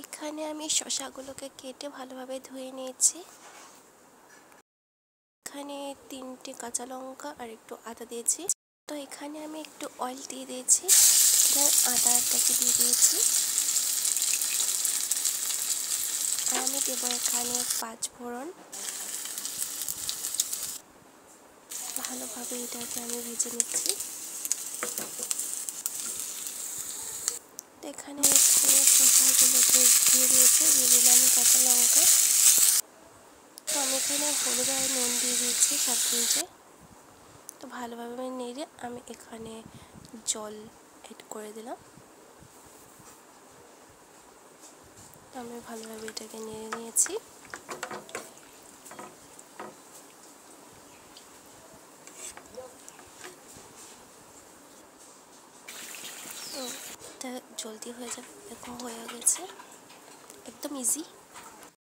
এখানে আমি শসাগুলোকে কেটে ভালোভাবে ধুয়ে নিয়েছি। এখানে 3টে কাঁচা লঙ্কা আর একটু আদা দিয়েছি। তো এখানে আমি একটু অয়েল দিয়ে দিয়েছি, আদাটাকে দিয়ে দিয়েছি। আর আমি দেবো এখানে 5 ফোড়ন। ভালোভাবে এটাকে আমি ভেজে নিচ্ছি। তো এখানে শসাগুলোকে দিয়ে দিয়েছি, দিয়ে দিলাম কাঁচা লঙ্কা। তো আমি এখানে হলুদ আর নুন দিয়ে দিয়েছি স্বাদ অনুযায়ী। তো ভালোভাবে নেড়ে আমি এখানে জল এড করে দিলাম। তো আমি ভালোভাবে এটাকে নেড়ে নিয়েছি। তো এটা জলদি হয়ে যাবে, এরকম হয়ে গেছে, একদম ইজি।